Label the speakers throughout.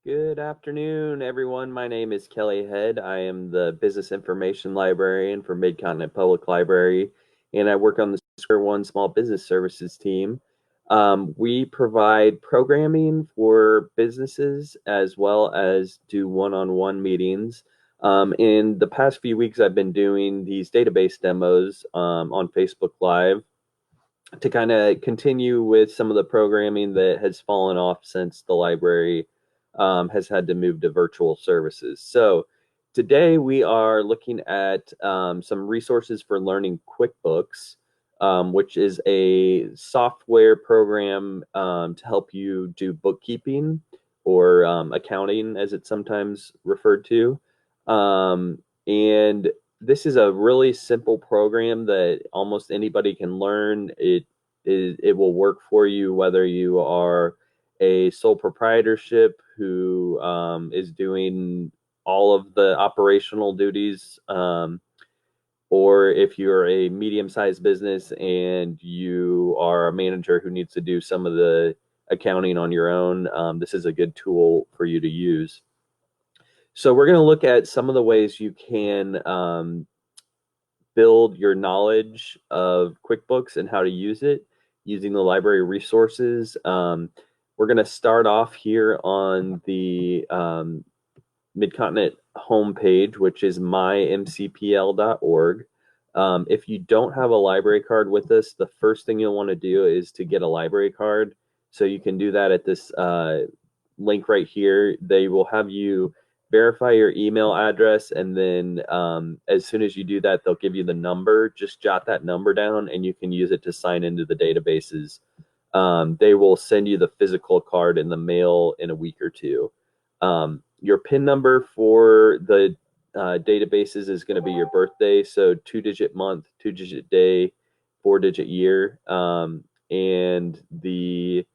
Speaker 1: Good afternoon, everyone. My name is Kelly Head. I am the Business Information Librarian for Mid-Continent Public Library, and I work on the Square One Small Business Services team. We provide programming for businesses as well as do one-on-one meetings. In the past few weeks, I've been doing these database demos on Facebook Live to kind of continue with some of the programming that has fallen off since the library has had to move to virtual services. So today we are looking at some resources for learning QuickBooks, which is a software program to help you do bookkeeping or accounting, as it's sometimes referred to. And this is a really simple program that almost anybody can learn. It will work for you whether you are a sole proprietorship who is doing all of the operational duties, or if you're a medium-sized business and you are a manager who needs to do some of the accounting on your own. This is a good tool for you to use. So we're going to look at some of the ways you can build your knowledge of QuickBooks and how to use it using the library resources. We're going to start off here on the Mid-Continent homepage, which is mymcpl.org. If you don't have a library card with us, the first thing you'll want to do is to get a library card. So you can do that at this link right here. They will have you verify your email address, and then as soon as you do that, they'll give you the number. Just jot that number down, and you can use it to sign into the databases. They will send you the physical card in the mail in a week or two. Your PIN number for the databases is going to be your birthday, so 2-digit month, 2-digit day, 4-digit year, and the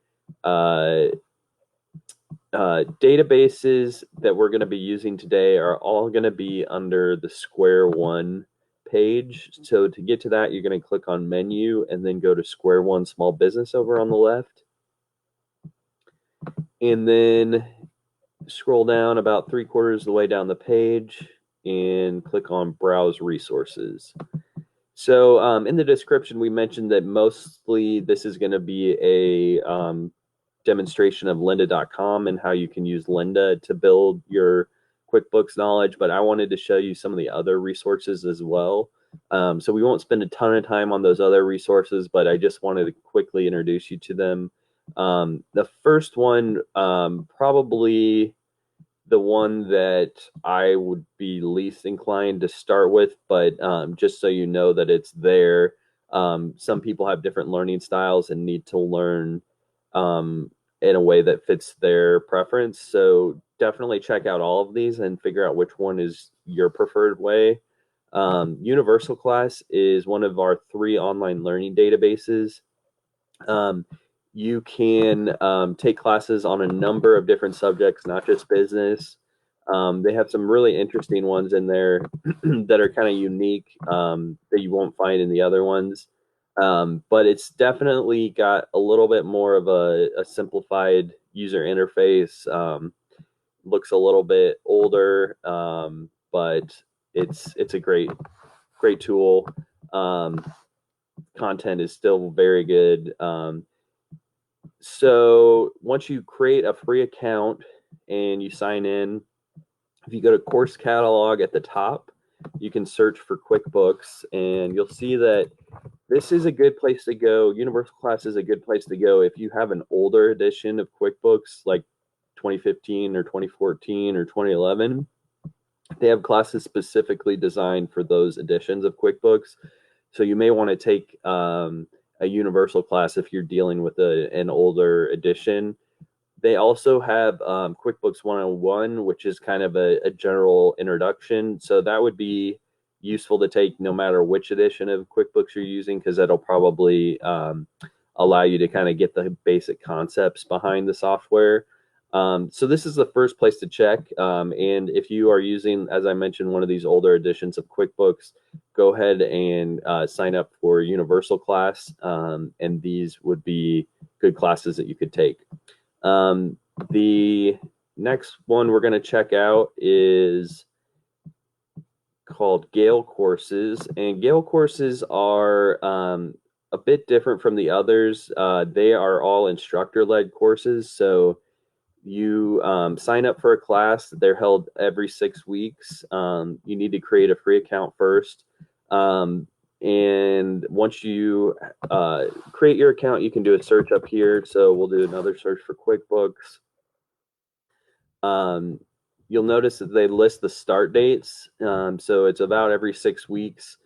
Speaker 1: databases that we're going to be using today are all going to be under the Square One page. So to get to that, you're going to click on menu and then go to Square One Small Business over on the left. And then scroll down about 3/4 of the way down the page and click on Browse Resources. So in the description, we mentioned that mostly this is going to be a demonstration of lynda.com and how you can use Lynda to build your QuickBooks knowledge, but I wanted to show you some of the other resources as well. So we won't spend a ton of time on those other resources, but I just wanted to quickly introduce you to them. The first one, probably the one that I would be least inclined to start with, but just so you know that it's there. Some people have different learning styles and need to learn in a way that fits their preference. So definitely check out all of these and figure out which one is your preferred way. Universal Class is one of our 3 online learning databases. You can take classes on a number of different subjects, not just business. They have some really interesting ones in there that are kind of unique, that you won't find in the other ones. But it's definitely got a little bit more of a simplified user interface. Looks a little bit older, but it's a great tool. Content is still very good. So once you create a free account and you sign in, if you go to course catalog at the top, you can search for QuickBooks, and you'll see that this is a good place to go. Universal Class is a good place to go if you have an older edition of QuickBooks, like 2015 or 2014 or 2011. They have classes specifically designed for those editions of QuickBooks. So you may want to take a universal class if you're dealing with an older edition. They also have QuickBooks 101, which is kind of a general introduction. So that would be useful to take no matter which edition of QuickBooks you're using, because that'll probably allow you to kind of get the basic concepts behind the software. So this is the first place to check. And if you are using, as I mentioned, one of these older editions of QuickBooks, go ahead and sign up for Universal Class. And these would be good classes that you could take. The Next one we're going to check out is called Gale courses, and Gale courses are a bit different from the others. They are all instructor-led courses, so you sign up for a class. They're held every 6 weeks. You need to create a free account first. And once you create your account, you can do a search up here. So we'll do another search for QuickBooks. You'll notice that they list the start dates. So it's about every 6 weeks.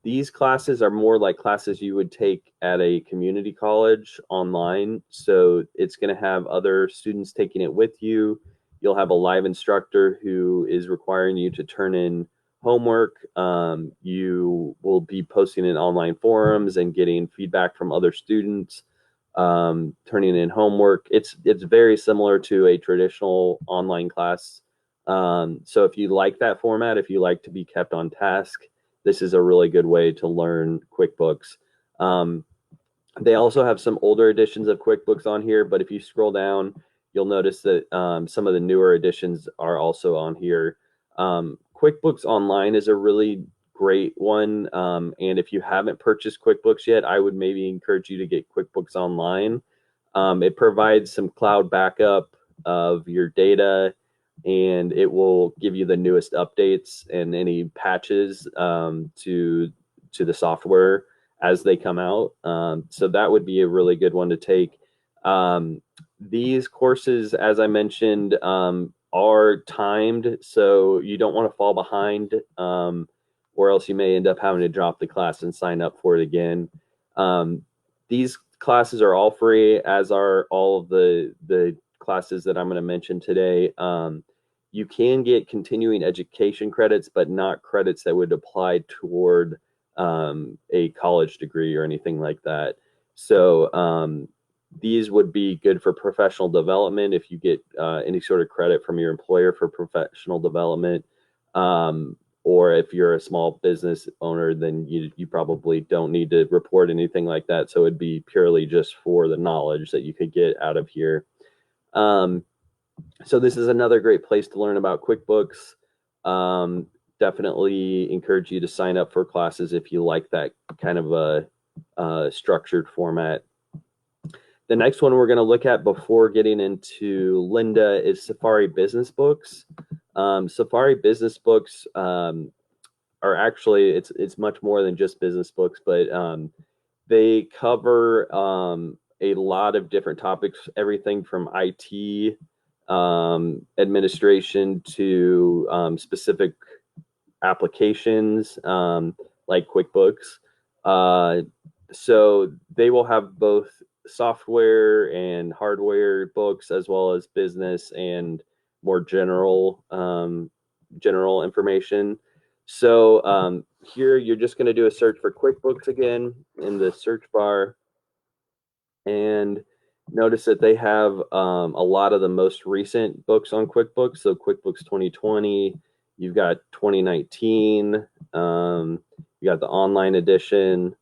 Speaker 1: These classes are more like classes you would take at a community college online. So it's going to have other students taking it with you. You'll have a live instructor who is requiring you to turn in homework. You will be posting in online forums and getting feedback from other students, turning in homework. It's very similar to a traditional online class. So if you like that format, if you like to be kept on task, this is a really good way to learn QuickBooks. They also have some older editions of QuickBooks on here, but if you scroll down, you'll notice that some of the newer editions are also on here. QuickBooks Online is a really great one, and if you haven't purchased QuickBooks yet, I would maybe encourage you to get QuickBooks Online. It provides some cloud backup of your data, and it will give you the newest updates and any patches to the software as they come out. So that would be a really good one to take. These courses, as I mentioned, are timed, so you don't want to fall behind, or else you may end up having to drop the class and sign up for it again. These classes are all free, as are all of the classes that I'm going to mention today. You can get continuing education credits, but not credits that would apply toward a college degree or anything like that. So these would be good for professional development if you get any sort of credit from your employer for professional development. Or if you're a small business owner, then you probably don't need to report anything like that. So it'd be purely just for the knowledge that you could get out of here. So this is another great place to learn about QuickBooks. Definitely encourage you to sign up for classes if you like that kind of a structured format. The next one we're going to look at before getting into Lynda is Safari Business Books. Safari Business Books are actually, it's much more than just business books, but they cover a lot of different topics, everything from IT administration to specific applications like QuickBooks. So they will have both software and hardware books, as well as business and more general information. So here you're just going to do a search for QuickBooks again in the search bar, and notice that they have a lot of the most recent books on QuickBooks. So QuickBooks 2020, you've got 2019, you got the online edition.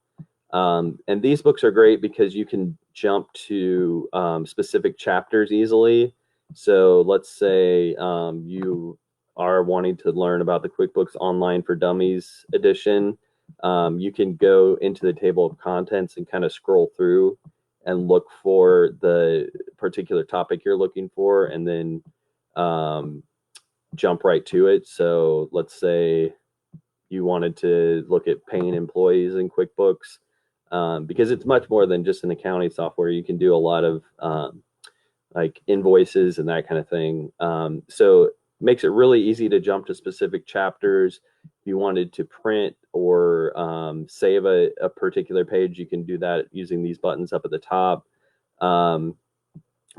Speaker 1: And these books are great because you can jump to specific chapters easily. So let's say you are wanting to learn about the QuickBooks Online for Dummies edition. You can go into the table of contents and kind of scroll through and look for the particular topic you're looking for, and then jump right to it. So let's say you wanted to look at paying employees in QuickBooks, because it's much more than just an accounting software. You can do a lot of like invoices and that kind of thing. So it makes it really easy to jump to specific chapters. If you wanted to print or save a particular page, you can do that using these buttons up at the top.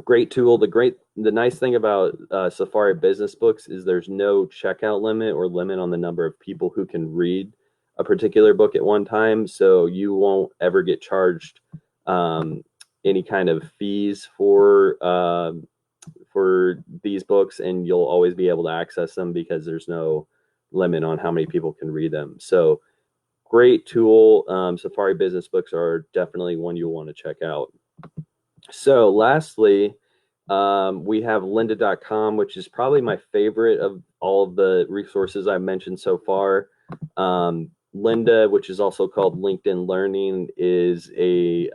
Speaker 1: Great tool. The nice thing about Safari Business Books is there's no checkout limit or limit on the number of people who can read a particular book at one time. So you won't ever get charged any kind of fees for these books, and you'll always be able to access them because there's no limit on how many people can read them. So great tool. Safari Business Books are definitely one you'll want to check out. So lastly, We have lynda.com, which is probably my favorite of all of the resources I've mentioned so far. Lynda, which is also called LinkedIn Learning, is a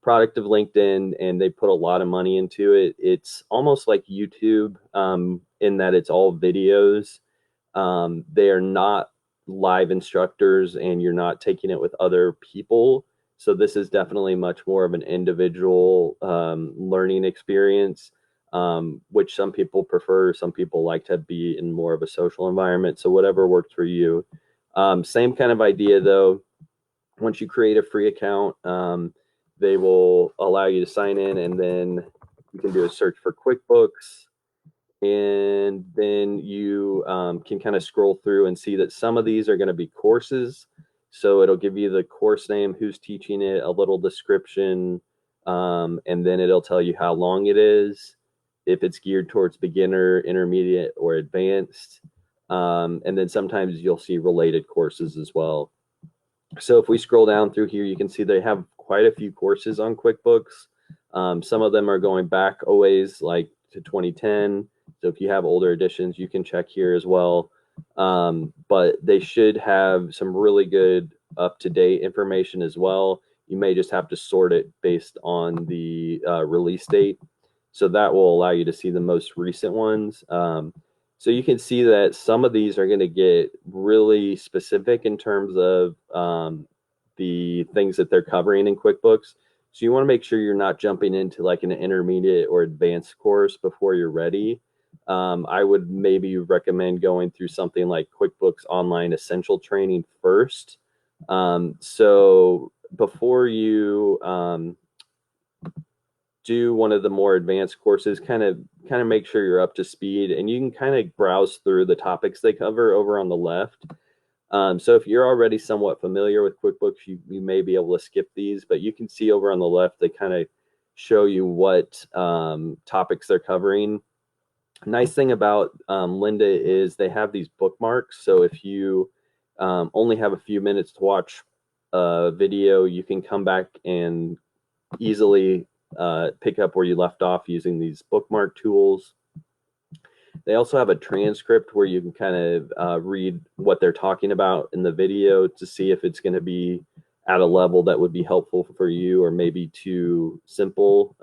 Speaker 1: product of LinkedIn, and they put a lot of money into it. It's almost like YouTube in that it's all videos. They are not live instructors, and you're not taking it with other people. So this is definitely much more of an individual learning experience, which some people prefer. Some people like to be in more of a social environment. So whatever works for you. Same kind of idea though. Once you create a free account, they will allow you to sign in, and then you can do a search for QuickBooks, and then you can kind of scroll through and see that some of these are going to be courses. So it'll give you the course name, who's teaching it, a little description, and then it'll tell you how long it is, if it's geared towards beginner, intermediate, or advanced. And then sometimes you'll see related courses as well. So if we scroll down through here, you can see they have quite a few courses on QuickBooks. Some of them are going back a ways, like to 2010. So if you have older editions, you can check here as well. But they should have some really good up-to-date information as well. You may just have to sort it based on the release date. So that will allow you to see the most recent ones. So you can see that some of these are going to get really specific in terms of the things that they're covering in QuickBooks. So you want to make sure you're not jumping into like an intermediate or advanced course before you're ready. I would maybe recommend going through something like QuickBooks Online Essential Training first. So before you do one of the more advanced courses, kind of make sure you're up to speed, and you can kind of browse through the topics they cover over on the left. So if you're already somewhat familiar with QuickBooks, you may be able to skip these, but you can see over on the left, they kind of show you what topics they're covering. Nice thing about Lynda is they have these bookmarks. So if you only have a few minutes to watch a video, you can come back and easily pick up where you left off using these bookmark tools. They also have a transcript where you can kind of read what they're talking about in the video to see if it's going to be at a level that would be helpful for you, or maybe too simple,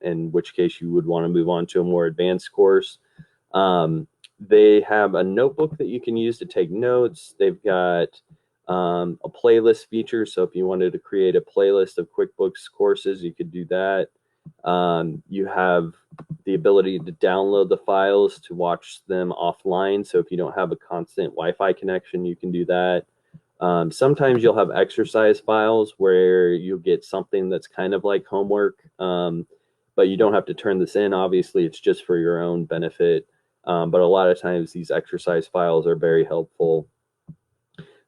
Speaker 1: in which case you would want to move on to a more advanced course. They have a notebook that you can use to take notes. They've got a playlist feature. So if you wanted to create a playlist of QuickBooks courses, you could do that. You have the ability to download the files to watch them offline. So if you don't have a constant Wi-Fi connection, you can do that. Sometimes you'll have exercise files where you'll get something that's kind of like homework, but you don't have to turn this in. Obviously, it's just for your own benefit. But a lot of times these exercise files are very helpful.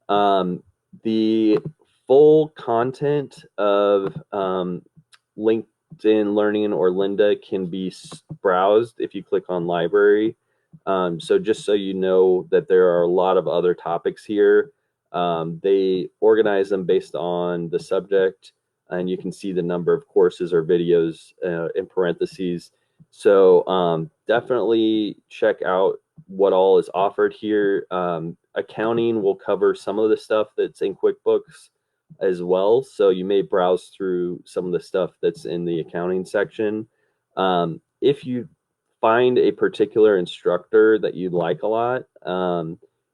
Speaker 1: The full content of LinkedIn Learning or Lynda can be browsed if you click on library. So just so you know that there are a lot of other topics here. They organize them based on the subject, and you can see the number of courses or videos in parentheses. So definitely check out what all is offered here. Accounting will cover some of the stuff that's in QuickBooks as well. So you may browse through some of the stuff that's in the accounting section. If you find a particular instructor that you like a lot,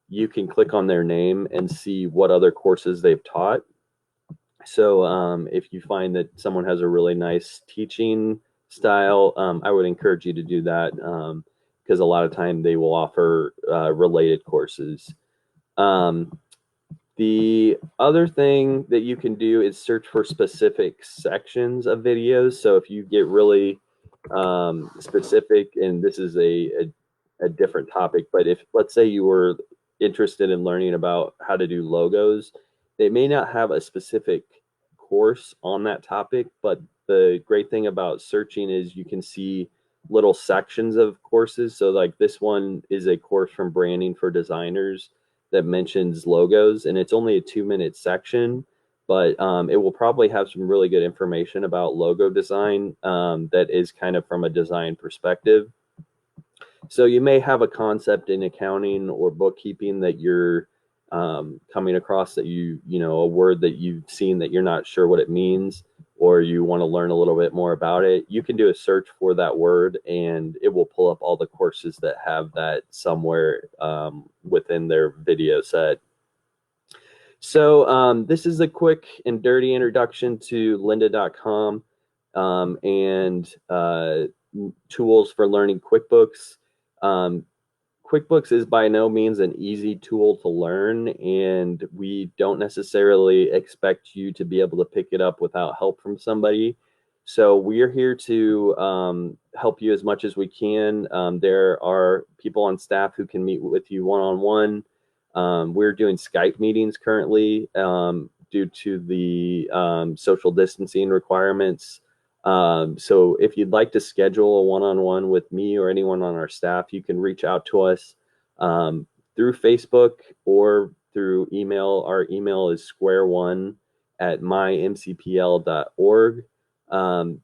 Speaker 1: you can click on their name and see what other courses they've taught. So if you find that someone has a really nice teaching style, I would encourage you to do that, because a lot of time they will offer related courses. The other thing that you can do is search for specific sections of videos. So if you get really specific, and this is a different topic, but if, let's say, you were interested in learning about how to do logos, they may not have a specific course on that topic, but the great thing about searching is you can see little sections of courses. So like this one is a course from Branding for Designers that mentions logos, and it's only a 2-minute section, but it will probably have some really good information about logo design that is kind of from a design perspective. So you may have a concept in accounting or bookkeeping that you're coming across, that a word that you've seen that you're not sure what it means, or you want to learn a little bit more about it. You can do a search for that word and it will pull up all the courses that have that somewhere within their video set. So this is a quick and dirty introduction to lynda.com and tools for learning QuickBooks. QuickBooks is by no means an easy tool to learn, and we don't necessarily expect you to be able to pick it up without help from somebody. So we're here to help you as much as we can. There are people on staff who can meet with you one-on-one. We're doing Skype meetings currently due to the social distancing requirements. So if you'd like to schedule a one-on-one with me or anyone on our staff, you can reach out to us through Facebook or through email. Our email is square1@mymcpl.org.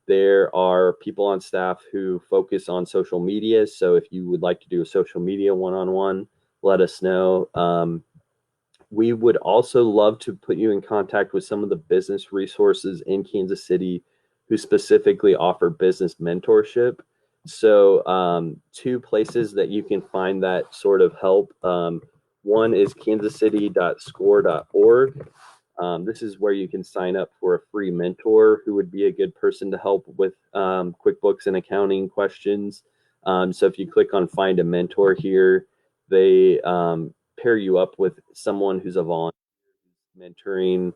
Speaker 1: There are people on staff who focus on social media. So if you would like to do a social media one-on-one, let us know. We would also love to put you in contact with some of the business resources in Kansas City who specifically offer business mentorship. So two places that you can find that sort of help. One is kansascity.score.org. This is where you can sign up for a free mentor who would be a good person to help with QuickBooks and accounting questions. So if you click on Find a Mentor here, they pair you up with someone who's a volunteer mentoring.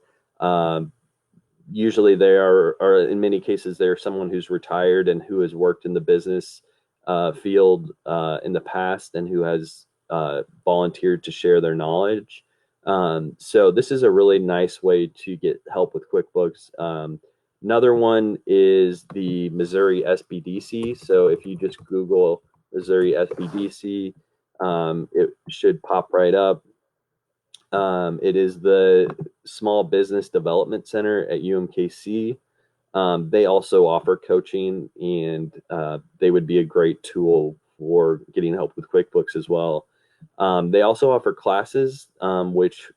Speaker 1: Usually they are in many cases, they're someone who's retired and who has worked in the business field in the past and who has volunteered to share their knowledge. So this is a really nice way to get help with QuickBooks. Another one is the Missouri SBDC. So if you just Google Missouri SBDC, it should pop right up. It is the Small Business Development Center at UMKC. They also offer coaching, and they would be a great tool for getting help with QuickBooks as well. They also offer classes, which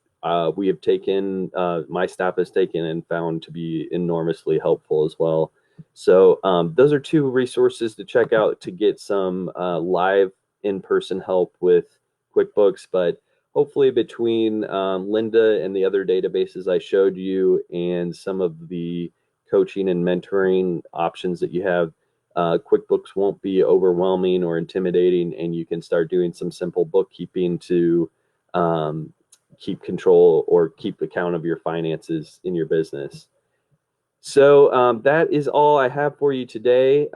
Speaker 1: we have taken, my staff has taken and found to be enormously helpful as well. So those are two resources to check out to get some live in-person help with QuickBooks. But hopefully between Lynda and the other databases I showed you and some of the coaching and mentoring options that you have, QuickBooks won't be overwhelming or intimidating, and you can start doing some simple bookkeeping to keep control or keep account of your finances in your business. So that is all I have for you today.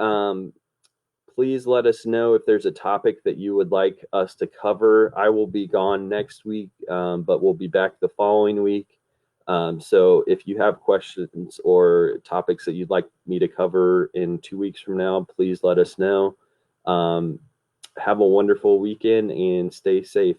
Speaker 1: Please let us know if there's a topic that you would like us to cover. I will be gone next week, but we'll be back the following week. So if you have questions or topics that you'd like me to cover in 2 weeks from now, please let us know. Have a wonderful weekend and stay safe.